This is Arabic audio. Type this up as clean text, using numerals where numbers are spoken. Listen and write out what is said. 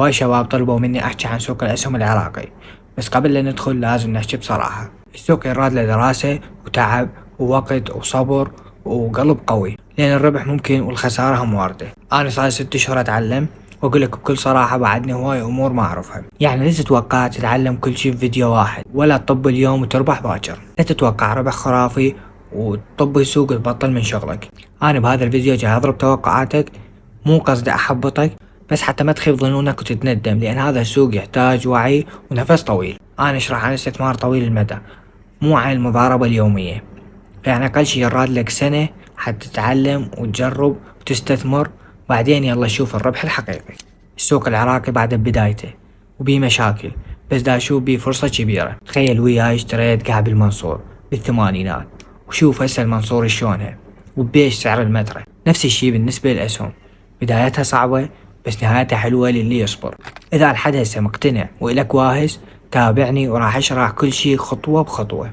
هواي شباب طلبوا مني أحكي عن سوق الأسهم العراقي، بس قبل لا ندخل لازم نحكي بصراحة. السوق يراد له دراسة وتعب ووقت وصبر وقلب قوي، لأن الربح ممكن والخسارة هم واردة. أنا صار 6 شهور أتعلم، وأقول لك بكل صراحة بعدني هواي أمور ما أعرفها. يعني لا تتوقع تتعلم كل شي بفيديو واحد، ولا تطب اليوم وتربح باكر. لا تتوقع ربح خرافي وتطب السوق وتبطل من شغلك. أنا بهذا الفيديو جاي أضرب توقعاتك، مو قصدي أحبطك، بس حتى ما تخيب ظنونك وتتندم، لأن هذا السوق يحتاج وعي ونفس طويل. أنا أشرح عن استثمار طويل المدى، مو عن المضاربة اليومية. يعني أقل شي يراد لك سنة حتى تتعلم وتجرب وتستثمر، بعدين يلا شوف الربح الحقيقي. السوق العراقي بعد بدايته وبيه مشاكل، بس دا أشوف بيه فرصة كبيرة. تخيل وياي اشتريت كعب المنصور بالثمانينات، وشوف هسه المنصور شلونها وبيش سعر المتر. نفس الشي بالنسبة للأسهم، بدايتها صعبة بس نهايتها حلوة للي يصبر. إذا الحد هسه مقتنع وإلك واهس، تابعني وراح أشرح كل شي خطوة بخطوة.